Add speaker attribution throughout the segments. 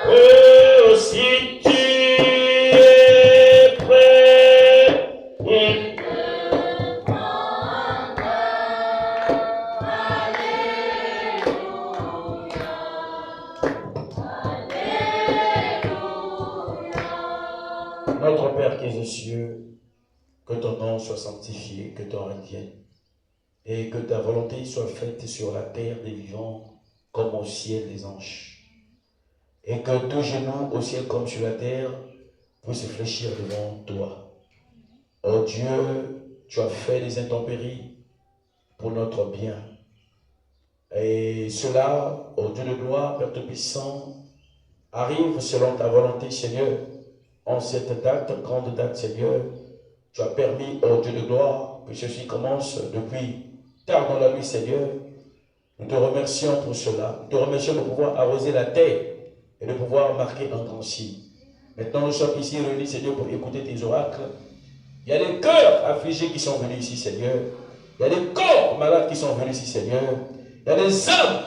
Speaker 1: Oh, si tu es prêt, il te prendra. Alléluia. Alléluia. Notre Père qui est aux cieux, que ton nom soit sanctifié, que ton règne vienne, et que ta volonté soit faite sur la terre des vivants comme au ciel des anges. Et que tout genou au ciel comme sur la terre puisse fléchir devant toi. Oh Dieu, tu as fait des intempéries pour notre bien. Et cela, ô Dieu de gloire, Père Tout-Puissant, arrive selon ta volonté, Seigneur. En cette date, grande date, Seigneur, tu as permis, ô Dieu de gloire, que ceci commence depuis tard dans la nuit, Seigneur. Nous te remercions pour cela. Nous te remercions de pouvoir arroser la terre et de pouvoir marquer un grand signe. Maintenant, nous sommes ici réunis, Seigneur, pour écouter tes oracles. Il y a des cœurs affligés qui sont venus ici, Seigneur. Il y a des corps malades qui sont venus ici, Seigneur. Il y a des âmes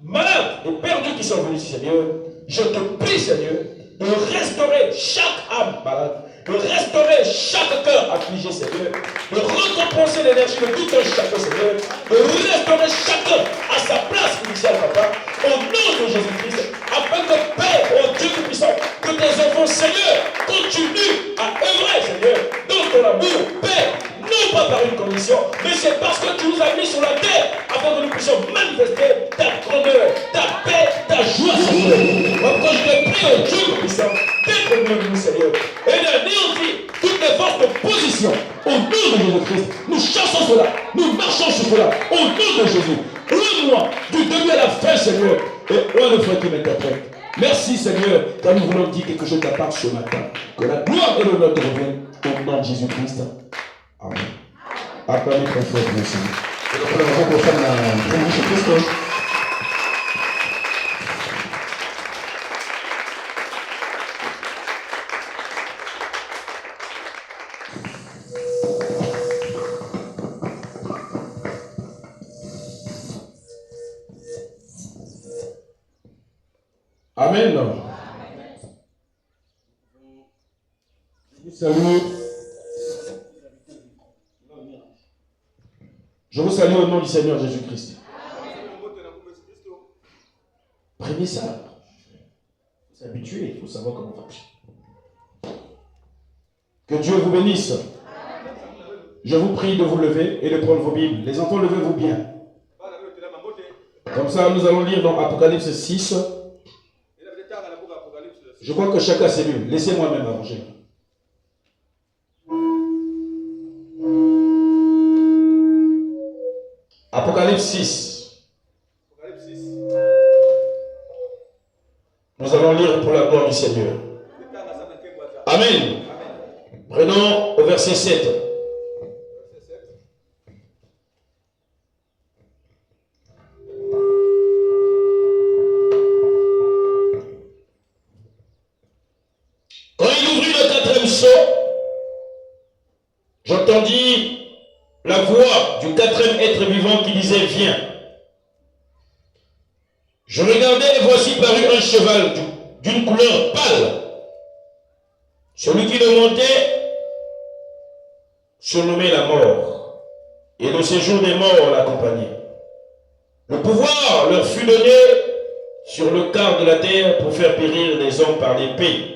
Speaker 1: malades et perdues qui sont venues ici, Seigneur. Je te prie, Seigneur, de restaurer chaque âme malade, de restaurer chaque cœur affligé, Seigneur, de recompenser l'énergie de tout un chacun, Seigneur, de restaurer chacun à sa place initiale, Papa, au nom de Jésus-Christ, afin que Père, oh Dieu Tout-Puissant, que tes enfants, Seigneur, continuent à œuvrer, Seigneur, dans ton amour, Père, non pas par une condition, mais c'est parce que tu nous as mis sur la terre, afin que nous puissions manifester ta grandeur, ta paix, ta joie, Seigneur. Après, je te prie, oh Dieu Tout-Puissant, d'être au milieu de nous, Seigneur, et d'anéantir toutes les forces de position, au nom de Jésus-Christ. Nous chassons cela, nous marchons sur cela, au nom de Jésus. Loin du début à la fin, Seigneur, et loin le frère qui m'interprète. Merci, Seigneur, car nous voulons dire quelque chose de ta part ce matin. Que la gloire et l'honneur te reviennent au nom de Jésus-Christ. Amen. Acclamez très fort, merci. Et donc, on va reprendre la Jésus-Christ. Amen. Je vous salue. Je vous salue au nom du Seigneur Jésus-Christ. Prenez ça. Il faut s'habituer, il faut savoir comment marcher. Que Dieu vous bénisse. Je vous prie de vous lever et de prendre vos Bibles. Les enfants, levez-vous bien. Comme ça, nous allons lire dans Apocalypse 6. Je crois que chacun s'est lu. Laissez-moi même arranger. Apocalypse 6. Nous allons lire pour la gloire du Seigneur. Amen. Prenons au verset 7. J'entendis la voix du quatrième être vivant qui disait « Viens ». Je regardais et voici parut un cheval d'une couleur pâle. Celui qui le montait, surnommé la mort, et le séjour des morts l'accompagnait. Le pouvoir leur fut donné sur le quart de la terre pour faire périr les hommes par l'épée,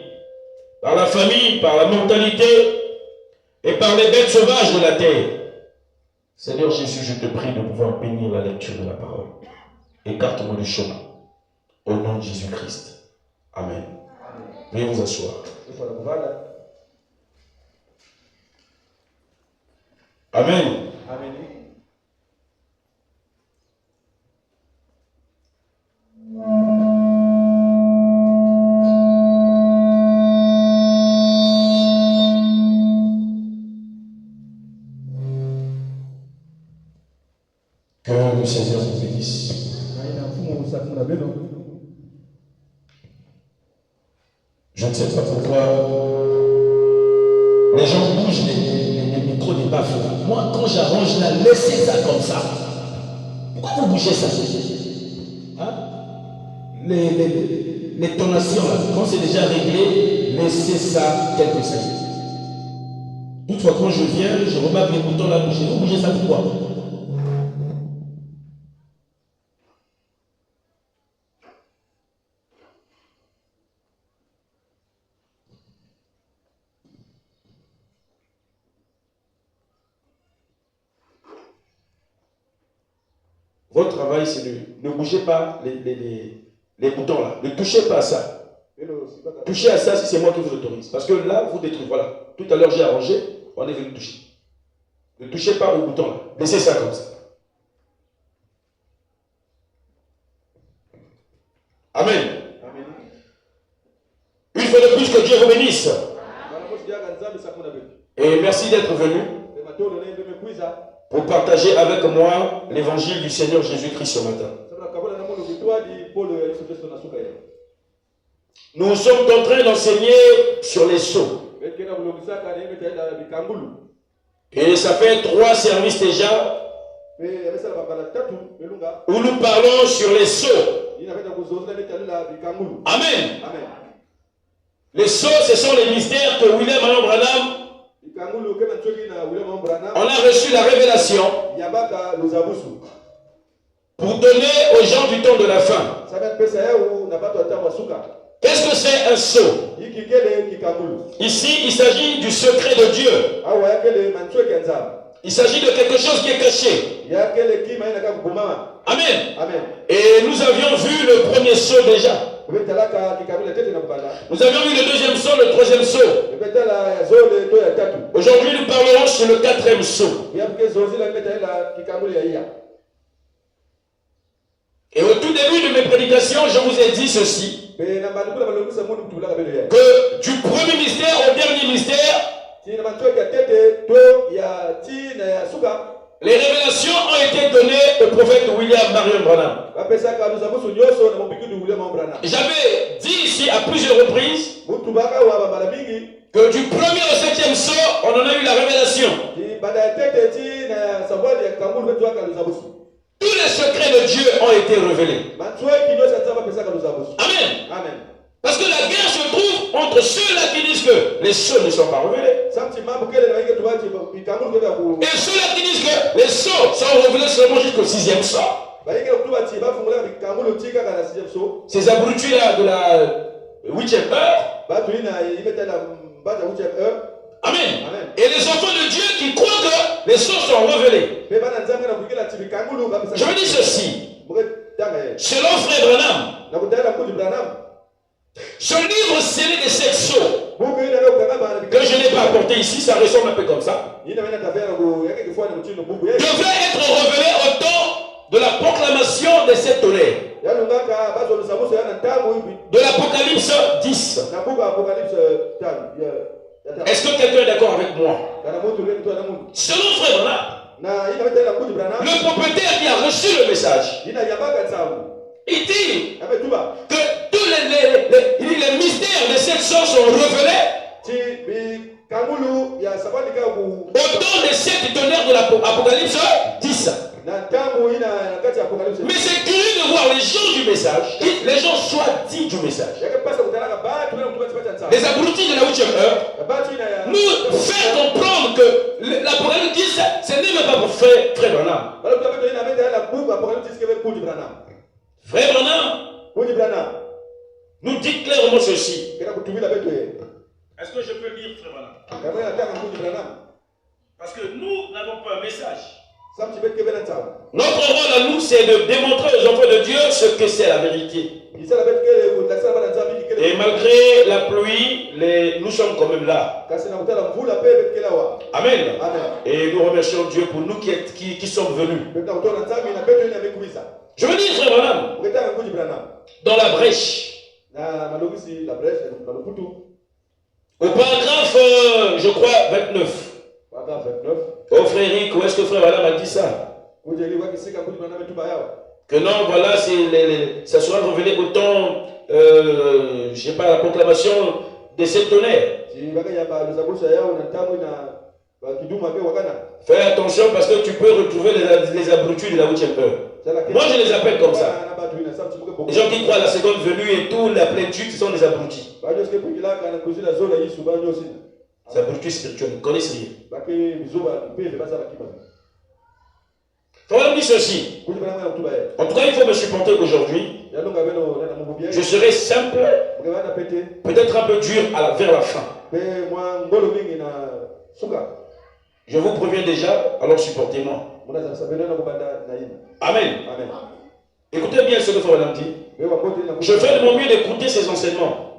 Speaker 1: par la famine, par la mortalité, et par les bêtes sauvages de la terre. Seigneur Jésus, je te prie de pouvoir bénir la lecture de la parole. Écarte-moi du chemin. Au nom de Jésus-Christ. Amen. Veuillez vous asseoir. Amen. Amen. Que le Seigneur vous bénisse. Je ne sais pas pourquoi les gens bougent les micros des baffes. Moi, quand j'arrange là, laissez ça comme ça. Pourquoi vous bougez ça? les tonations, là, quand c'est déjà réglé, laissez ça quelques secondes. Toutefois, quand je viens, je remarque les boutons là bouger. Vous bougez ça pourquoi? Votre travail, c'est de ne bougez pas les boutons là. Ne touchez pas à ça. Touchez à ça si c'est moi qui vous autorise. Parce que là, vous détruisez. Voilà. Tout à l'heure, j'ai arrangé. On est venu toucher. Ne touchez pas au bouton là. Laissez ça comme ça. Amen. Une fois de plus, que Dieu vous bénisse. Et merci d'être venu pour partager avec moi l'évangile du Seigneur Jésus-Christ ce matin. Nous sommes en train d'enseigner sur les sceaux. Et ça fait 3 services déjà où nous parlons sur les sceaux. Amen. Les sceaux, ce sont les mystères que William Marion Branham, on a reçu la révélation pour donner aux gens du temps de la fin. Qu'est-ce que c'est un sceau? Ici, il s'agit du secret de Dieu. Il s'agit de quelque chose qui est caché. Amen. Et nous avions vu le premier sceau déjà. Nous avions vu le deuxième sceau, le troisième sceau. Aujourd'hui, nous parlerons sur le 4e sceau. Et au tout début de mes prédications, je vous ai dit ceci. Que du premier mystère au dernier mystère, les révélations ont été données au prophète William Marion Branham. J'avais dit ici à plusieurs reprises que du premier au 7e sceau, on en a eu la révélation. Tous les secrets de Dieu ont été révélés. Amen. Parce que la guerre se trouve entre ceux-là qui disent que les sceaux ne sont pas révélés et ceux-là qui disent que les sceaux sont révélés seulement jusqu'au 6e sceau. Ces abrutis-là de la 8e heure. Amen. Et les enfants de Dieu qui croient que les sceaux sont révélés. Je veux dire ceci. Selon Frère Branham, ce livre scellé des 7 sceaux que je n'ai pas apporté ici, ça ressemble un peu comme ça, devait être révélé au temps de la proclamation des 7 tonnerres. De l'Apocalypse 10. Est-ce que quelqu'un est d'accord avec moi? Selon Frère Branham, le propriétaire qui a reçu le message, il dit que tous les mystères de cette sorte sont révélés au temps des 7 tonnerres de l'Apocalypse 10. Mais c'est curieux de voir les gens du message, les gens soit-dits du message, les abrutis de la 8e heure, nous faire comprendre que l'Apocalypse 10, ce n'est même pas pour Frère Branham. Frère Branham nous dit clairement ceci. Est-ce que je peux lire Frère Branham? Parce que nous n'avons pas un message. Notre rôle à nous, c'est de démontrer aux enfants de Dieu ce que c'est la vérité. Et malgré la pluie, nous sommes quand même là. Amen. Et nous remercions Dieu pour nous qui sommes venus. Je veux dire, Frère Branham, dans la brèche, au paragraphe, je crois, 29. Oh frère Eric, où est-ce que Frère Branham a dit ça? Que non, voilà, ça sera révélé au temps, je ne sais pas, la proclamation de 7 tonnerres. Fais attention parce que tu peux retrouver les abrutis de la 8e heure. Moi je les appelle comme ça. Les gens qui croient à la seconde venue et tout, la plénitude, ce sont des abrutis. Les abrutis spirituels, ils ne connaissent rien. Frère, dit ceci. En tout cas, il faut me supporter aujourd'hui. Je serai simple, peut-être un peu dur vers la fin. Je vous préviens déjà, alors supportez-moi. Amen. Écoutez bien ce que Frère Madame dit. Je fais de mon mieux d'écouter ces enseignements.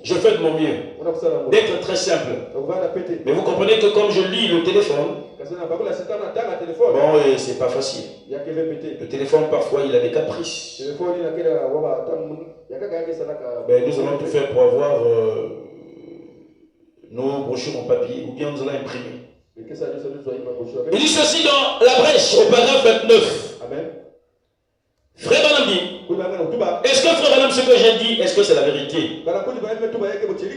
Speaker 1: Je fais de mon mieux d'être très simple. Mais vous comprenez que comme je lis le téléphone, bon, c'est pas facile. Le téléphone, parfois, il a des caprices. Ben, nous allons tout faire pour avoir nos brochures en papier, ou bien nous allons imprimer. Il dit ceci dans la brèche, au paragraphe 29. Amen. Frère Madame dit, est-ce que Frère Madame, ce que j'ai dit, est-ce que c'est la vérité?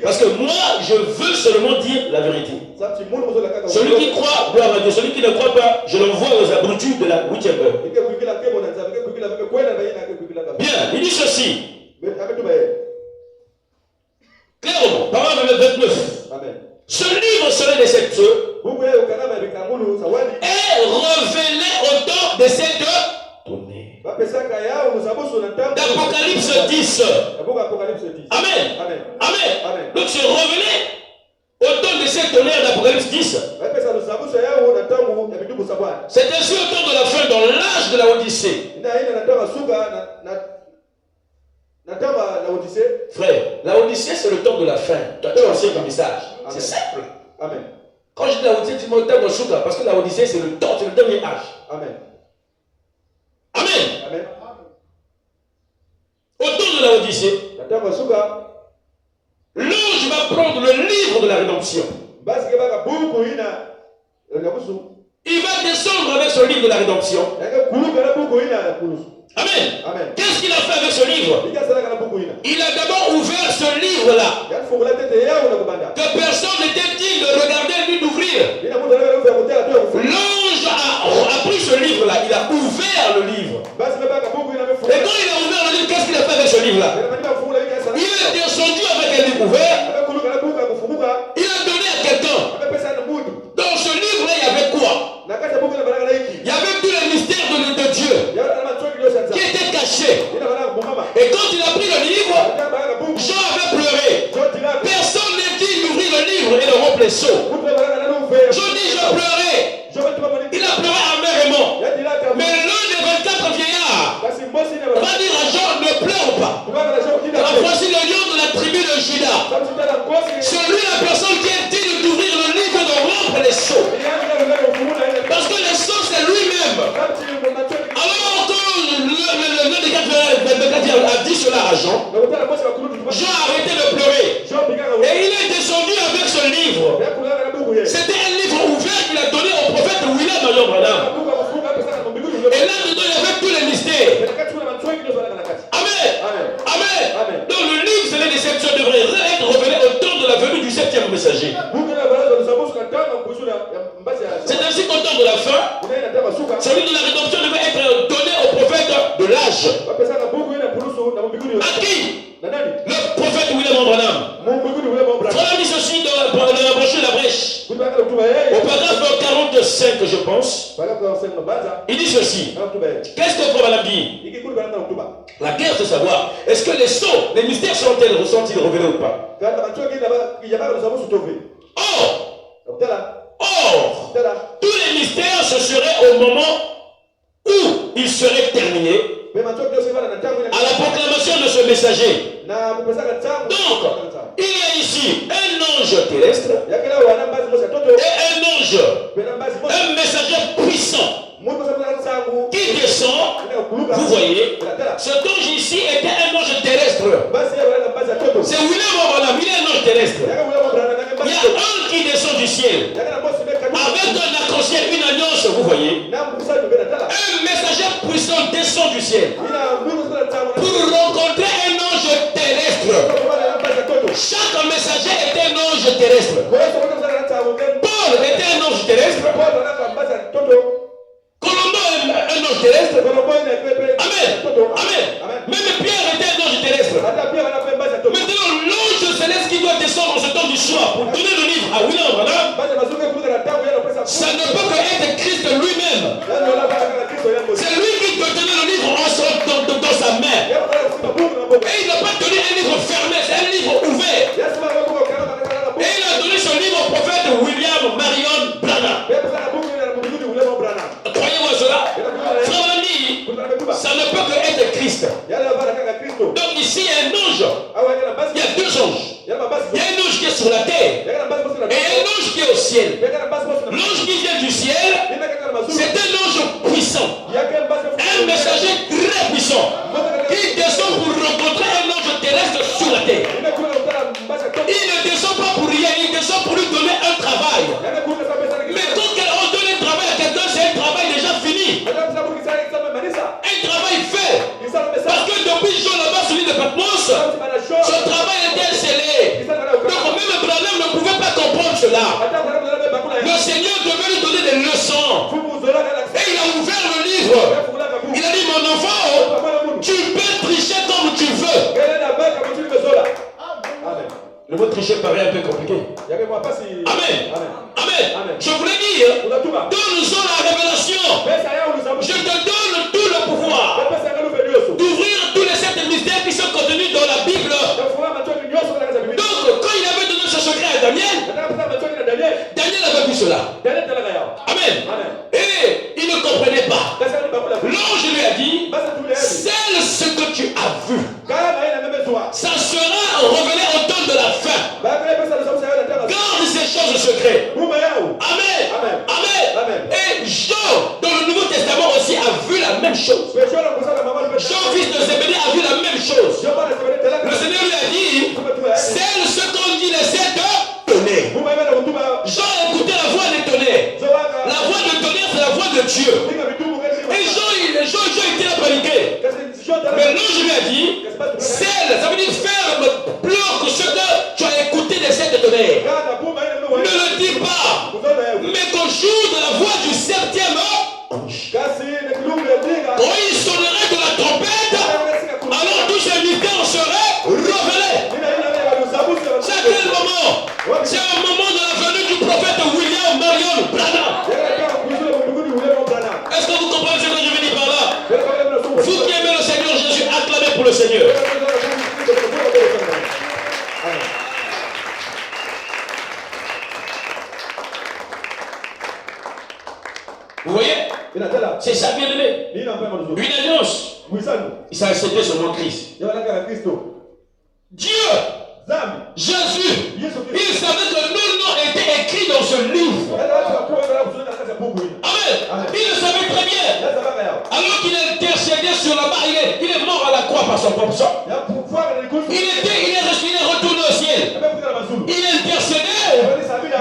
Speaker 1: Parce que moi, je veux seulement dire la vérité. Celui qui croit, gloire à Dieu. Celui qui ne croit pas, je l'envoie aux abrutis de la 8e heure. Bien, il dit ceci. Clairement, paragraphe 29. Amen. Ce livre serait de cette est révélé au temps de cette donnée. D'Apocalypse 10. Amen. Amen. Donc c'est révélé au temps de cette tonnerre d'Apocalypse 10. C'est ainsi au temps de la fin, dans l'âge de la Odyssée. Frère, la Odyssée c'est le temps de la fin. Toi tu as le message. C'est simple. Amen. Quand je dis la Odyssée, tu me dis Suga, parce que la Odyssée c'est le temps, c'est le dernier âge. Amen. Amen. Amen. Au temps de la Odyssée, l'ange va prendre le livre de la rédemption. Il va descendre avec ce livre de la rédemption. Amen. Amen. Qu'est-ce qu'il a fait avec ce livre? Il a d'abord ouvert ce livre-là. Que personne n'était digne de regarder ni d'ouvrir. L'ange a pris ce livre-là. Il a ouvert le livre. Et quand il a ouvert le livre, qu'est-ce qu'il a fait avec ce livre-là? Il est descendu avec un livre ouvert. Il a donné à quelqu'un. Dans ce livre-là, il y avait quoi? Il y avait tous les mystères de Dieu qui étaient cachés. Et quand il a pris le livre, Jean avait pleuré. Personne n'est digne d'ouvrir le livre et de rompre les seaux. Jean dit, je pleurais. Il a pleuré amèrement. Mais l'un des 24 vieillards va dire à Jean, ne pleure pas. Alors voici le lion de la tribu de Juda. Celui, la personne qui est digne d'ouvrir le livre et de rompre les seaux. Parce que les seaux, c'est lui-même. Alors que le des 4 a dit cela à Jean, Jean a arrêté de pleurer. Et il est descendu avec ce livre. C'était un livre ouvert qu'il a donné au prophète William Marion Branham. Et là-dedans, il y avait tous les mystères. Amen. Amen. Donc le livre, c'est les déceptions, devrait être révélé au temps de la venue du 7e messager. C'est ainsi qu'au temps de la fin, celui de la rédemption devait être donné au prophète de l'âge. À qui? Le prophète William Branham. Frère dit ceci dans la brochure de la brèche. Au paragraphe 45, je pense. Il dit ceci. Qu'est-ce que Frère Branham dit? La guerre, c'est savoir, est-ce que les sceaux, les mystères sont-ils révélés ou pas? Or, tous les mystères, ce serait au moment où ils seraient terminés à la proclamation de ce messager. Donc, il y a ici un ange terrestre et un ange, un messager puissant qui descend. Vous voyez, cet ange ici était un ange terrestre. C'est William Branham, il est un ange terrestre. Il y a un qui descend du ciel avec un arc-en-ciel, une alliance, vous voyez. Un messager puissant descend du ciel pour rencontrer un ange terrestre. Chaque messager était un ange terrestre. Paul était un ange terrestre. Colombo est un ange terrestre. C'est lui qui te tenait le livre dans sa main. Et il n'a pas tenu un livre fermé, c'est un livre ouvert. Et il a donné son livre au prophète William Marion Branham. Croyez-moi cela? Frère ami, ça ne peut que être Christ. Donc ici, il y a un ange. Il y a deux anges. Il y a un ange qui est sur la terre et un ange qui est au ciel. L'ange qui vient du ciel, c'est un ange puissant, un messager très puissant qui descend pour rencontrer un ange terrestre sur la terre. Il ne descend pas pour rien, il descend pour lui donner un travail. Mais quand on donne un travail à quelqu'un, c'est un travail déjà fini. Un travail fait. Parce que depuis Jean là-bas, celui de Patmos, son travail était scellé. Donc même Branham ne pouvait pas comprendre cela. Le Seigneur devait lui donner des leçons. Et il a ouvert le livre. Il a dit, mon enfant, tu peux tricher comme tu veux. Le mot tricher paraît un peu compliqué. Amen. Amen. Je voulais dire, donne-nous la révélation. Je te donne tout le pouvoir d'ouvrir tous les 7 mystères qui sont contenus dans la Bible. Donc, quand il avait donné ce secret à Daniel, Daniel avait vu cela. Amen. Et il ne comprenait pas. L'ange lui a dit, celle ce que tu as vu, ça sera révélé au temps de la fin. Garde ces choses secrètes. Amen. Amen. Et Jean, dans le Nouveau Testament aussi, a vu la même chose. Jean, fils de Zébédée, a vu la même chose. Le Seigneur lui a dit, celle ce qu'on dit les 7 tonnerres. Jean a écouté la voix des tonnerres. La voix de tonnerre, c'est la voix de Dieu. Et Jean était là paniqué. Mais l'ange lui a dit, celle, ça veut dire ferme, bloque ce que tu as écouté des 7 tonnerres. Ne le dis pas. Mais qu'au jour de la voix du 7e ange, quand il sonnerait de la trompette, alors tous ces mystères seraient révélés. C'est à quel moment? C'est au moment de la venue du prophète William Marion Branham. Est-ce que vous comprenez ce que je veux dire par là? Vous qui aimez le Seigneur Jésus, acclamez pour le Seigneur. Vous voyez? C'est ça, bien aimé. Une alliance. C'était son nom Christ. Dieu, Jésus, il savait que nos noms étaient écrits dans ce livre. Amen. Il le savait très bien. Alors qu'il intercédait sur la barre, il est mort à la croix par son propre sang. Il est retourné au ciel. Il intercédait,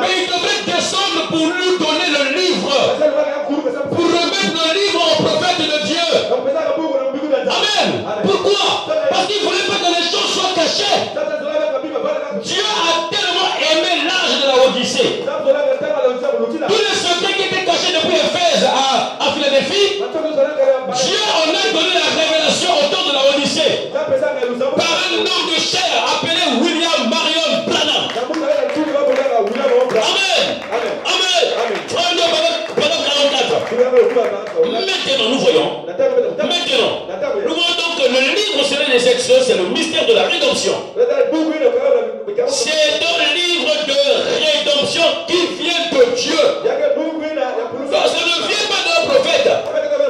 Speaker 1: mais il devait descendre pour lui donner le livre. Pour remettre le livre au prophète de Dieu. Amen. Pourquoi? Parce qu'il ne voulait pas que les choses soient cachées. Dieu a tellement aimé l'âge de la Odyssée. Tous les secrets qui étaient cachés depuis Éphèse à Philadelphie, Dieu en a donné la révélation au temps de la Odyssée par un homme de chair appelé William Marion Branham. Amen. Amen. 32 pendant 44. Maintenant, nous voyons. Nous voyons donc que le livre selon les Exodus, c'est le mystère de la rédemption. C'est un livre de rédemption qui vient de Dieu. Ça ne vient pas d'un prophète.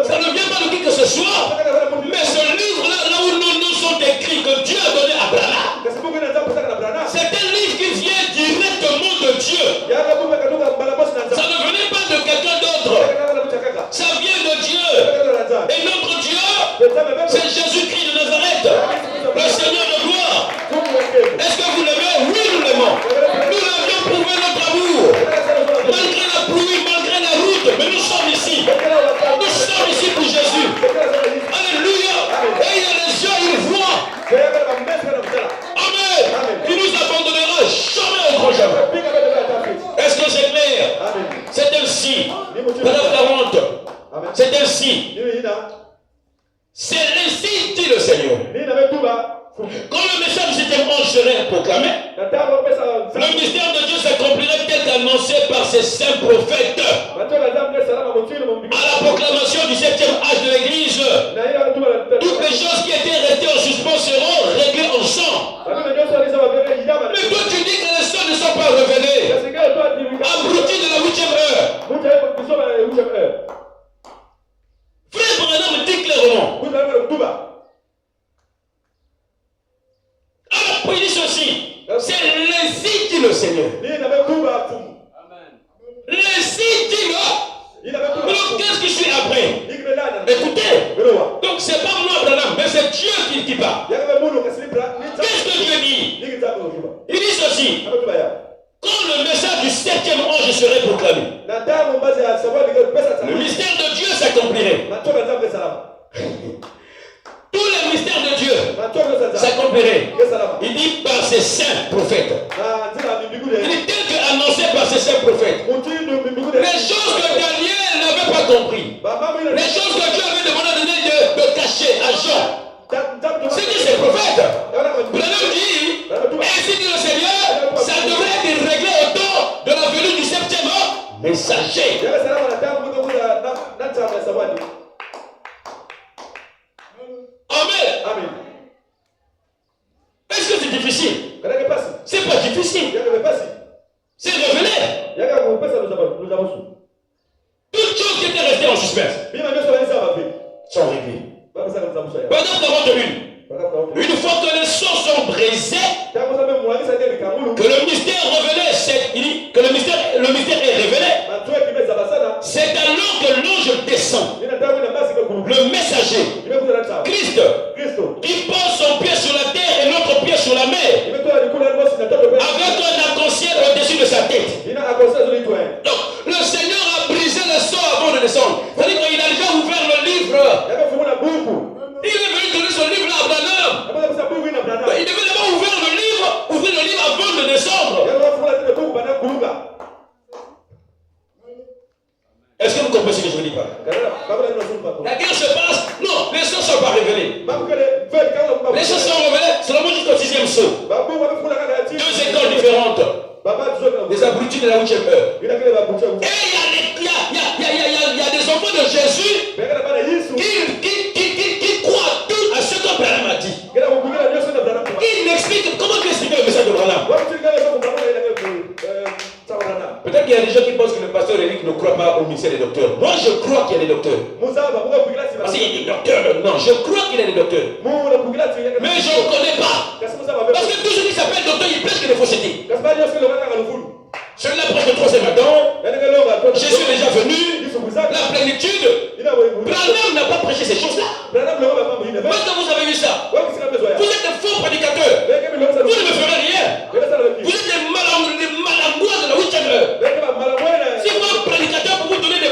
Speaker 1: Ça ne vient pas de qui que ce soit. Mais ce livre-là, là où nos noms sont écrits, que Dieu a donné à Branham, c'est un livre qui vient directement de Dieu. Ça ne venait pas de quelqu'un d'autre. Ça vient de Dieu. Et notre Dieu, c'est Jésus-Christ de Nazareth, le Seigneur de gloire. Est-ce que vous l'aimez? Oui, nous l'aimons. Nous l'avions prouvé notre amour. Malgré la pluie, malgré la route, mais nous sommes ici. Nous sommes ici pour Jésus. Alléluia. Et il a les yeux, il voit. Amen. Il nous abandonnera jamais au grand jamais. Est-ce que c'est clair? C'est ainsi. Parole 40. C'est ainsi. C'est ainsi, dit le Seigneur. Quand le message du 7e ange serait proclamé, le mystère de Dieu s'accomplirait tel qu'annoncé par ses saints prophètes. À la proclamation du 7e Alors, il dit ceci. C'est ainsi dit le Seigneur. Ainsi dit le. Donc, qu'est-ce qui suit après? Écoutez. Donc, c'est pas moi, Branham, mais c'est Dieu qui parle. Qu'est-ce que Dieu dit? Il dit ceci. Quand le message du 7e ange serait proclamé, le mystère de Dieu s'accomplirait. Tous les mystères de Dieu s'accompliraient. Il dit par ses saints prophètes. Il dit tel que annoncé par ses saints prophètes. Les choses que Daniel n'avait pas compris. Les choses que Dieu avait demandé de cacher à Jean. C'est dit ces prophètes. Branham dit, ainsi dit le Seigneur, ça devrait être réglé au temps de la venue du 7e ange messager. Amen. Est-ce que c'est difficile? C'est pas difficile. C'est révélé. Toutes choses qui étaient restées en suspense sont réglées. Paragraphe 41. Une fois que les sons sont brisés, que le mystère révélé, il dit que le mystère est révélé, c'est alors que l'ange descend. Le messager, Christ, qui pose son pied sur la terre et l'autre pied sur la mer, avec un arc-en-ciel au-dessus de sa tête. Donc, le Seigneur a brisé le son avant de descendre. C'est-à-dire qu'il a déjà ouvert le livre. Il est venu donner son livre à Branham. Il devait d'abord ouvrir le livre avant de descendre. Est-ce que vous comprenez ce que je veux dire? La guerre se passe. Non, les sons ne sont pas révélés. Les sons sont révélés seulement jusqu'au 6e saut. Deux écoles différentes. Des abrutis de la 8e heure. Et il y a des enfants de Jésus qui croient tout à ce que Branham a dit. Qui m'explique comment tu expliques le message de Branham. Peut-être qu'il y a des gens qui pensent que le pasteur Eric ne croit pas au ministère des docteurs. Moi, je crois qu'il y a des docteurs. Parce qu'il y a des docteurs. Non, je crois qu'il y a des docteurs. Mais je ne connais pas. Parce que tout ce qui s'appelle docteur, il prêche que des faussetés. Celui-là prêche le 3e Adam. Jésus est déjà venu. La plénitude. Branham n'a pas prêché ces choses-là. Parce que vous avez vu ça. Vous êtes des faux prédicateurs. Vous ne me ferez rien. Vous êtes des malangois de la 8e heure. Si moi, prédicateur, pour vous donner des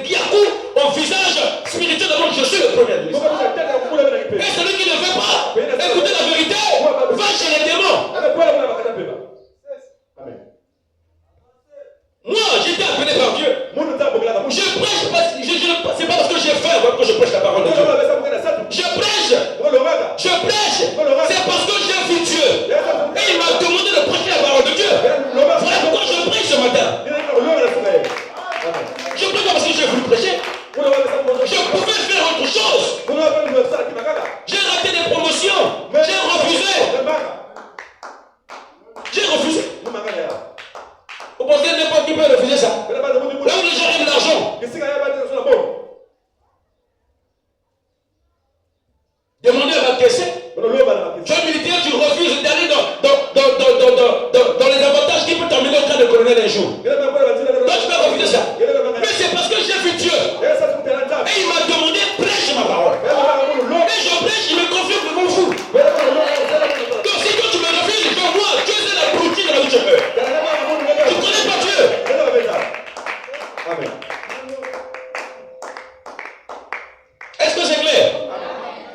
Speaker 1: guiacous au visage spirituel de mon, je suis le premier ministre. Et celui qui ne veut pas écouter la vérité va chez les démons. Moi, j'étais appelé par Dieu. Je prêche, c'est pas parce que j'ai faim que je prêche la parole de Dieu. Je prêche. C'est parce que j'ai vu Dieu. Et il m'a demandé de prêcher la parole de Dieu. Voilà pourquoi je prêche ce matin. Je ne prêche pas parce que j'ai voulu prêcher. Je pouvais faire autre chose. J'ai raté des promotions. J'ai refusé. Vous pensez que n'importe qui peut refuser ça? Là où les gens aiment l'argent. Demandez à m'encaisser. Tu es militaire, tu refuses d'aller dans les avantages qui peuvent t'emmener au train de colonel un jour. Donc tu peux refuser ça. Mais c'est parce que j'ai vu Dieu. Et il m'a demandé, prêche ma parole. Et je prêche, il me confirme que mon fou. Donc si toi tu me refuses, je vois Dieu c'est la broutille de la 8e heure. Tu ne connais pas Dieu. Amen. Est-ce que c'est clair?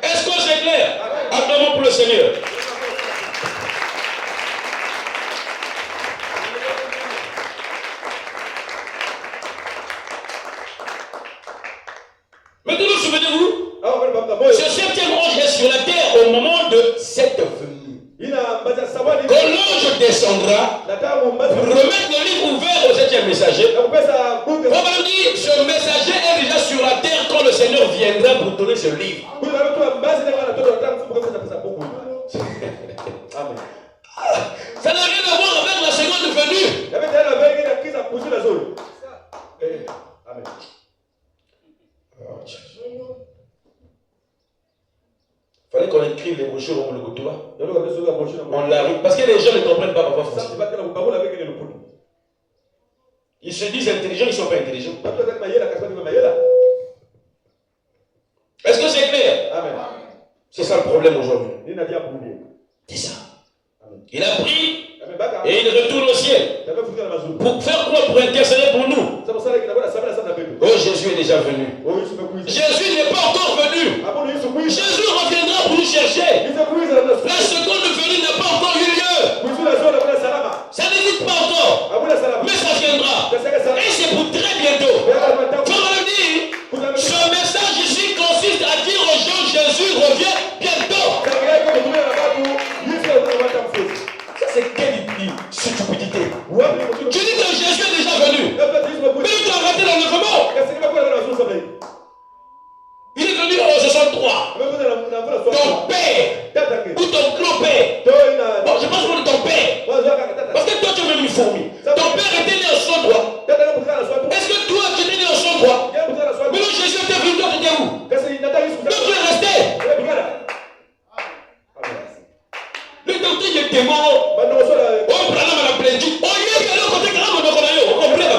Speaker 1: Est-ce que c'est clair? Acclamons pour le Seigneur. Maintenant, souvenez-vous, ce 7e ange est sur la terre au moment de cette venue. Quand l'ange descendra pour remettre le livre ouvert au 7e messager, on va dire ce messager est déjà sur la terre quand le Seigneur viendra pour donner ce livre. Ça n'a rien à voir avec la seconde venue. Amen. écrire les brochures au Logotoa. On l'arrive. Parce que les gens ne comprennent pas parfois français. Ils se disent intelligents, ils ne sont pas intelligents. Est-ce que c'est clair? Amen. C'est ça le problème aujourd'hui. C'est ça. Il a pris et il retourne au ciel. Pour faire quoi? Pour intercéder pour nous. Oh, Jésus est déjà venu. Jésus n'est pas encore venu. Jésus reviendra pour nous chercher. La seconde venue n'a pas encore eu lieu. Ça n'existe pas encore. Mais ça viendra. Et c'est pour très bientôt. Pour le dire, ce message ici consiste à dire aux gens Jésus revient bientôt. Ça c'est quelle stupidité. Tu dis que Jésus est déjà venu. Mais tu as raté l'enlèvement. Il est venu en 63. Ton père ou ton grand-père. Bon, je pense que ton père. Parce que toi tu es même une fourmi. Ton père était né en 63. Est-ce que toi tu étais né en 63? Mais non, Jésus était venu, toi tu étais où? Donc tu es resté. Le docteur il est démon. On prend la plainte. Oh, il y a le côté grave de Konayo. On comprend.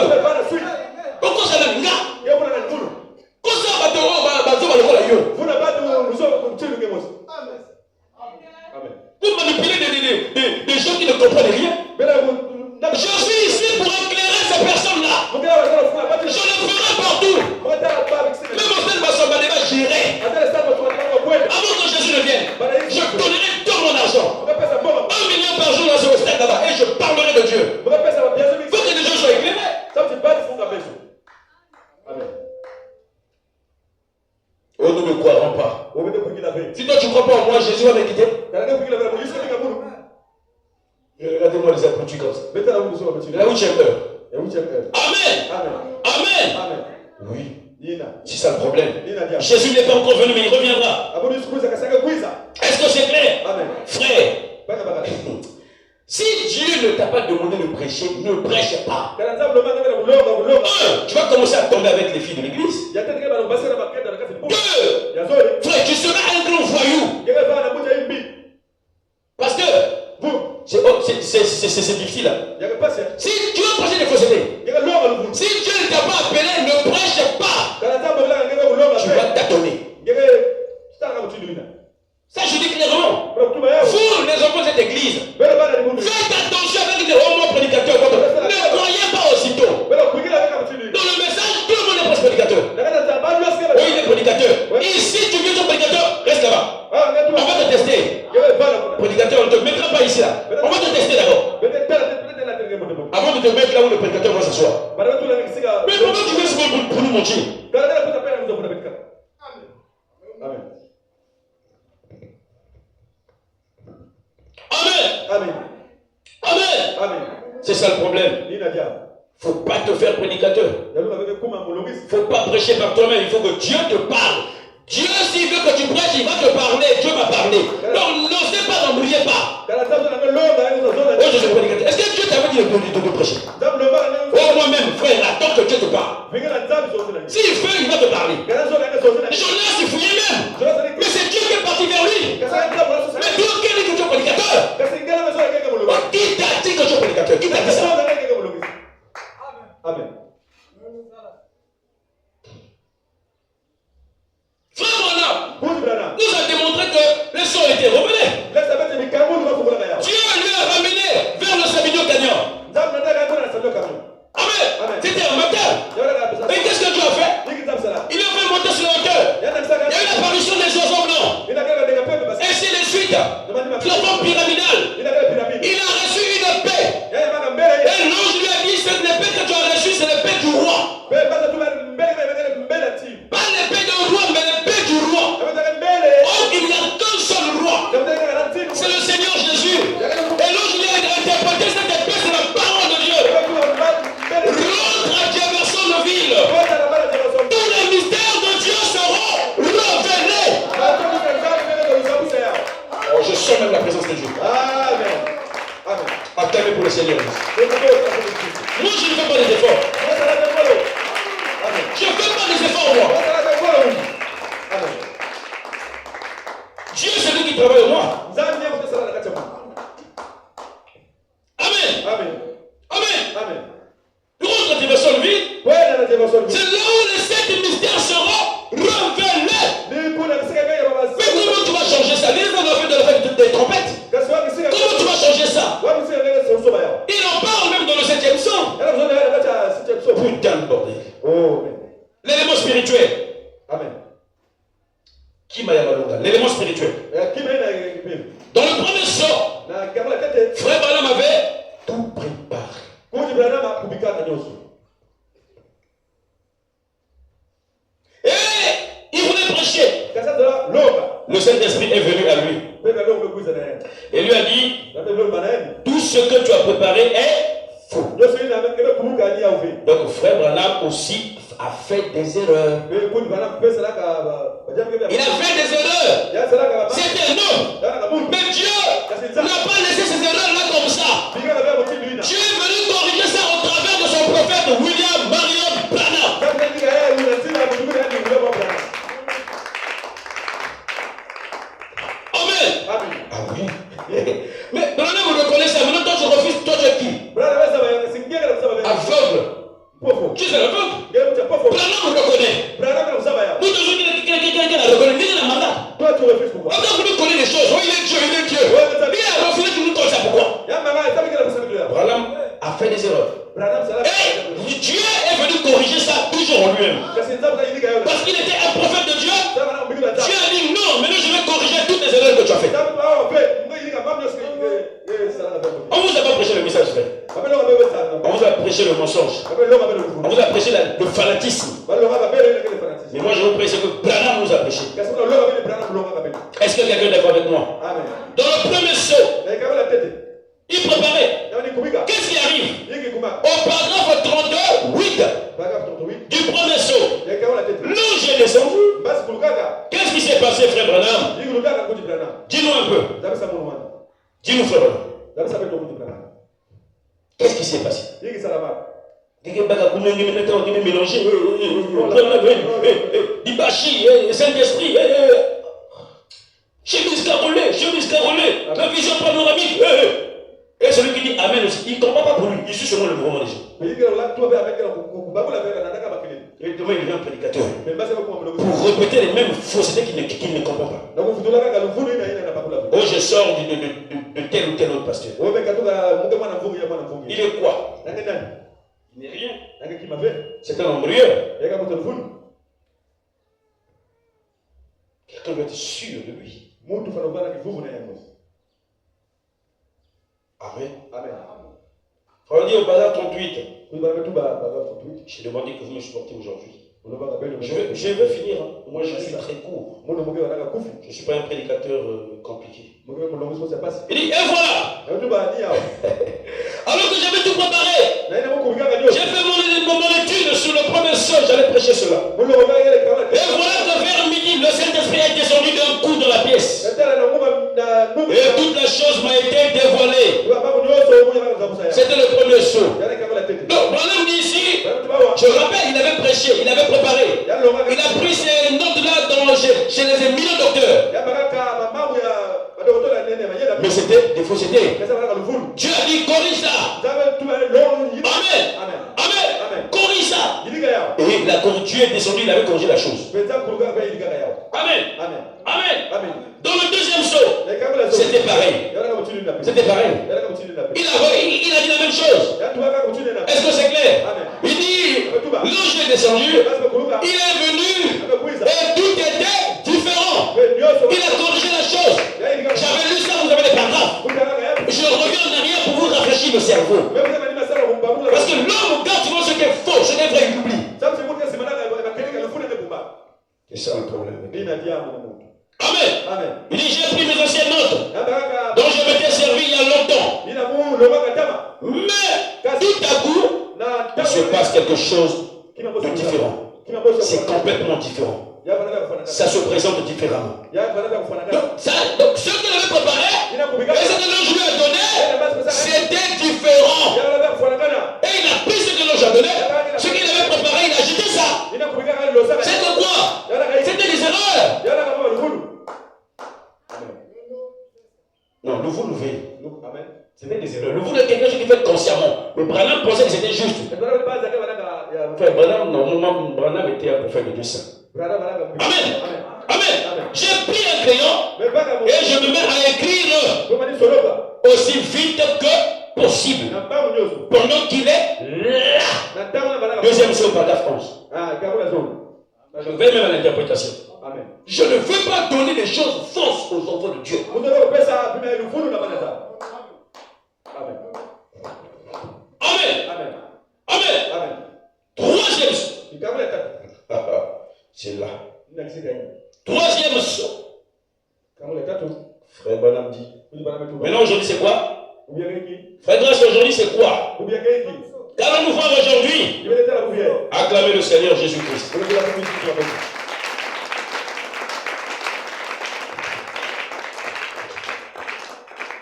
Speaker 1: Pourquoi ça n'a pas? Comment ça va te vous manipulez des gens qui ne comprennent rien. Je suis ici pour éclairer ces personnes-là. Je le ferai partout. Même au sein de ma somme, j'irai. Avant que Jésus ne vienne, je donnerai tout mon argent. 1 million par jour dans ce stade là-bas. Et je parlerai de Dieu. Il faut que les gens soient éclairés. Oh, nous ne croirons pas. Si toi tu ne crois pas en moi, Jésus va me quitter. Regardez-moi les applaudissements comme ça. La 8e heure. Amen. Amen. Oui. C'est ça le problème. Jésus n'est pas encore venu, mais il reviendra. Est-ce que c'est clair? Frère, si Dieu ne t'a pas demandé de prêcher, ne prêche pas. Tu vas commencer à tomber avec les filles de l'église. 2. Frère, tu seras un grand voyou. Parce que c'est difficile. Si tu veux prêcher des faussetés, si Dieu ne t'a pas appelé, ne prêche pas. Tu vas tâtonner. Ça, je dis clairement. Vous, les enfants de cette église, faites attention avec les hommes prédicateurs. Ne croyez pas aussitôt. Dans le message, tout le monde est presque prédicateur. Oui, il est prédicateur. Ici, tu viens ton prédicateur, reste là-bas. On va te tester. Prédicateur, on ne te mettra pas ici là. On va te tester d'abord. Avant de te mettre là où le prédicateur va s'asseoir. Mais comment tu veux se pour nous mentir? Amen. Amen. C'est ça le problème. Il ne faut pas te faire prédicateur. Il ne faut pas prêcher par toi-même. Il faut que Dieu te parle. Dieu, s'il veut que tu prêches, il va te parler. Dieu va parler. Donc, n'osez pas, n'embrouillez pas. Oh, je suis prédicateur. Est-ce que Dieu t'avait dit de prêcher? Oh, moi-même, frère, attends que Dieu te parle. S'il veut, il va te parler. Jonas, il fouillait même. Mais c'est Dieu qui est parti vers lui. Mais toi, qui dit que tu es prédicateur? Qui t'a dit que tu es prédicateur? Qui t'a dit ça? Amen. Frère Branham nous a démontré que le sang était revenu. Dieu lui a ramené vers le Savinio Canyon. Amen. C'était un moteur. Et qu'est-ce que Dieu a fait? Il a fait monter sur la hauteur. Il y a eu l'apparition des oiseaux blancs. Ainsi de suite. La forme pyramidale. Il a reçu une épée. Et l'ange lui a dit, cette épée que tu as reçue, c'est l'épée du roi. Pas l'épée du roi, mais l'épée du roi. Or, il n'y a qu'un seul roi. C'est le Seigneur Jésus. Et l'ange lui a interprété cette épée, c'est la parole de Dieu. L'autre à Jeffersonville. Tous les mystères de Dieu seront révélés. Oh, je sens même la présence de Dieu. Amen. Acclamez pour le Seigneur. Moi, je ne fais pas des efforts. Je ne fais pas des efforts, moi. Dieu, c'est lui qui travaille. l'intérieur de moi. Amen.
Speaker 2: Amen.
Speaker 1: Amen.
Speaker 2: Amen.
Speaker 1: L'autre version 8, c'est là où les sept mystères seront révélés. Mais comment tu vas changer ça? Les gens ont fait de la fête des trompettes. Comment tu vas changer ça? Il en parle même dans le 7e psaume. Putain de bordel. L'élément spirituel.
Speaker 2: Amen.
Speaker 1: Qui m'a yamalonga? L'élément spirituel. Dans le premier psaume, Frère Branham avait tout préparé. Et il voulait prêcher. Le Saint-Esprit est venu à lui. Et lui a dit, tout ce que tu as préparé est faux. Donc Frère Branham aussi a fait des erreurs. Il a fait des erreurs. C'était un homme. Mais Dieu n'a pas laissé ces erreurs-là comme ça. Dieu est venu corriger ça au travers de son prophète William Marion Branham. Amen. Ah oui. Mais Branham, vous reconnaissez, maintenant toi je refuse, toi tu es qui? Aveugle. Qui c'est l'aveugle? Branham vous reconnaît. Nous toujours quelqu'un la reconnaît. Qui est la mandat?
Speaker 2: Toi tu refuses pourquoi?
Speaker 1: Quand vous connaissez les choses, oh, il est Dieu, il est Dieu. Il a refusé de nous connaître ça, pourquoi? Branham a fait des erreurs. Et Dieu est venu corriger ça toujours en lui-même. Parce qu'il était un prophète de Dieu. Dieu a dit non, maintenant je vais corriger toutes les erreurs que tu as faites. On vous a pas prêché le message, frère. On vous a prêché le mensonge. On vous a prêché le fanatisme. Mais moi je vous prêche ce que Branham nous a prêché. Est-ce que quelqu'un est d'accord avec moi? Dans le premier saut, il préparait. Qu'est-ce qui arrive? Au paragraphe 32, 8 du premier saut, l'ange est descendu. Qu'est-ce qui s'est passé, frère Branham? Dis-nous un peu. Dis-nous, frère Branham. Qu'est-ce qui s'est passé? Mélanger, Dibachi, Saint-Esprit, chemise carolée, la vision panoramique. Et celui qui dit Amen aussi, il ne comprend pas pour lui, il suit seulement le mouvement des gens. Et demain il devient un prédicateur pour répéter les mêmes faussetés qu'il ne comprend pas. Oh, je sors de tel ou tel autre pasteur. Il est quoi? Il n'est rien. C'est un embryeur. Quelqu'un doit être sûr de lui. Amen. On dit au bazar 38. J'ai demandé que vous me supportez aujourd'hui. Je veux finir. Hein. Moi, je suis très court. Je ne suis pas un prédicateur compliqué. Il dit, et voilà. Alors que j'avais tout préparé, j'ai fait mon étude sur le premier sol, j'allais prêcher cela. Et voilà que vers midi, le Saint-Esprit est descendu d'un coup dans la pièce. Et toute la chose m'a été dévoilée. C'était le premier saut. Donc, Branham dit ici, je rappelle, il avait prêché, il avait préparé. Il a pris ces notes-là chez les éminents docteurs. Mais c'était des faussetés. Dieu a dit, corrige ça. Amen. Corrige ça. Et Dieu est descendu, il avait corrigé la chose. Amen. Dans le deuxième saut, c'était pareil. Il a dit la même chose. Est-ce que c'est clair? Il dit, l'ange est descendu, il est venu, et tout était différent. Il a corrigé la chose. J'avais lu ça, vous avez les paragraphes. Je reviens en arrière pour vous rafraîchir le cerveau. Parce que l'homme garde souvent ce qui est faux, ce qui est vrai, il oublie. C'est ça le problème. Amen. Il dit, j'ai pris mes anciennes notes dont je m'étais servi il y a longtemps. Mais tout à coup, il se passe quelque chose de différent. C'est complètement différent. Ça se présente différemment. Donc ce qu'il avait préparé et ce que l'ange lui a donné, c'était différent. Et il a pris ce que l'ange a donné, ce qu'il avait préparé, il a jeté ça. C'était quoi? C'était des erreurs. le vous levez.
Speaker 2: Amen.
Speaker 1: C'était des erreurs. Le vous est quelque chose qui fait consciemment. Mais Branham pensait que c'était juste. Frère Branham, normalement, Branham était un prophète de Dieu saint. Amen. Amen. J'ai pris un crayon et je me mets à écrire aussi vite que possible. Pendant qu'il est là. Deuxième chose, paragraphe 11. Je vais même à l'interprétation.
Speaker 2: Amen.
Speaker 1: Je ne veux pas donner des choses fausses aux enfants de Dieu.
Speaker 2: Amen.
Speaker 1: Amen. Amen.
Speaker 2: Amen.
Speaker 1: Troisième saut. C'est là. Troisième saut. Frère Branham dit. Maintenant aujourd'hui c'est quoi? Frère Grâce aujourd'hui c'est quoi? Qu'allons-nous voir aujourd'hui? Acclamez le Seigneur Jésus-Christ.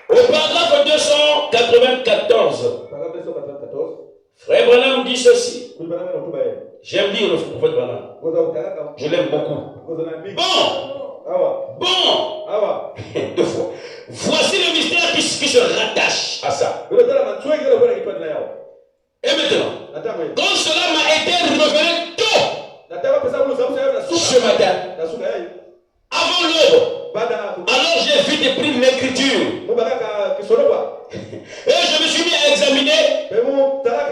Speaker 1: Au paragraphe 294, Frère Branham dit ceci. J'aime lire le prophète Branham. Je l'aime beaucoup. Bon. Deux fois. Voici le mystère qui se rattache à ça. Et maintenant, quand cela m'a été révélé tôt ce matin, avant l'aube, alors j'ai vite pris l'écriture. Et je me suis mis à examiner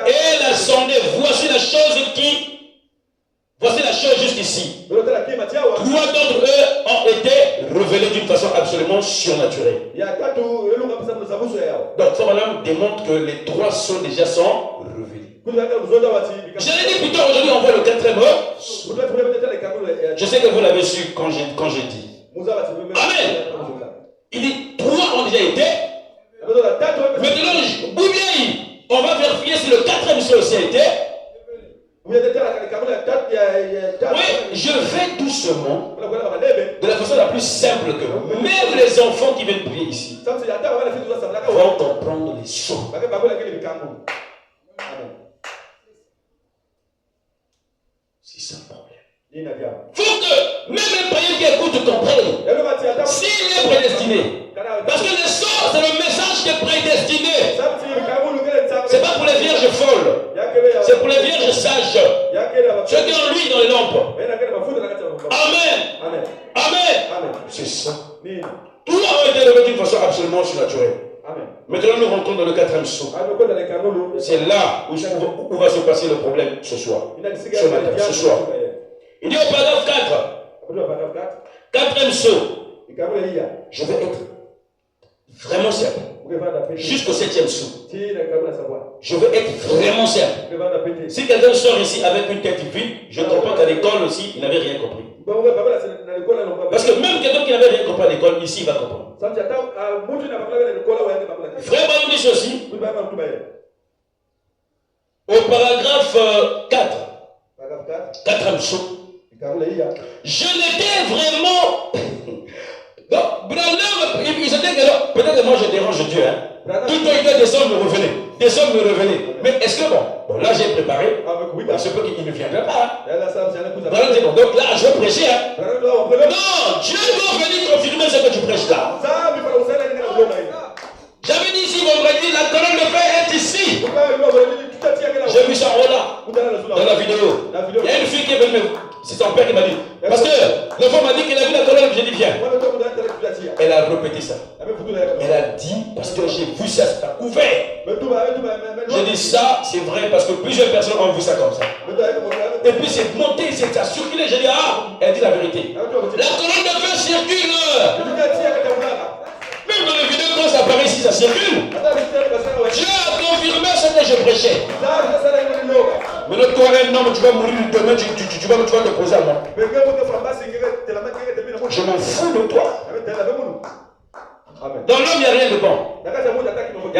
Speaker 1: et la sonder. Voici la chose jusqu'ici. Trois d'entre eux ont été révélés d'une façon absolument surnaturelle. Donc, Madame démontre que les trois sceaux déjà sont révélés. J'allais dire plutôt aujourd'hui, on voit le quatrième. Je sais que vous l'avez su quand j'ai dit. Amen. Il dit trois ont déjà été. Maintenant, ou bien on va vérifier si le quatrième sceau aussi a été. Oui, je vais doucement, de la façon la plus simple que même les enfants qui viennent prier ici vont comprendre les sceaux. C'est ça le problème. Il faut que même les païens qui écoutent comprennent s'il est prédestiné. Parce que les sceaux, c'est le message qui est prédestiné. C'est pas pour les vierges folles. C'est pour les vierges sages. Ceux qui ont lui dans les lampes. Amen. Amen. C'est ça. Tout a été révélé d'une façon absolument surnaturelle. Maintenant, nous rentrons dans le quatrième saut. C'est là où va se passer le problème ce soir. Ce matin, ce soir. Il dit au paragraphe 4. Quatrième saut. Je vais être vraiment simple. Jusqu'au septième saut. Je veux être vraiment simple. Si quelqu'un sort ici avec une tête vide, je comprends qu'à l'école aussi, il n'avait rien compris. Parce que même quelqu'un qui n'avait rien compris à l'école, ici, il va comprendre. Frère Banou dit ceci. Au paragraphe 4. Quatrième saut. Je n'étais vraiment... Donc, ils se disent que peut-être que moi je dérange Dieu. Tout le temps il doit descendre me révéler. Descendre me révéler. Mais est-ce que bon là j'ai préparé. Ce peut qu'il ne viendrait pas. Donc là je vais prêcher. Non, Dieu doit venir confirmer ce que tu prêches là. J'avais dit ici vendredi, la colonne de feu est ici. J'ai vu ça en haut là, dans la vidéo. Il y a une fille qui est venue, c'est son père qui m'a dit. Parce que l'enfant m'a dit qu'il a vu la colonne, j'ai dit viens. Elle a répété ça. Elle a dit, parce que j'ai vu ça, c'est à couvert. J'ai dit ça, c'est vrai, parce que plusieurs personnes ont vu ça comme ça. Et puis c'est monté, ça a circulé. J'ai dit elle dit la vérité. La colonne de feu circule. Même dans les vidéos, quand ça apparaît ici, ça circule. Dieu a confirmé ce que je prêchais. Maintenant, toi, un homme, tu vas mourir demain, tu vas te poser à moi. Je m'en fous de toi. Dans l'homme, il n'y a rien de bon.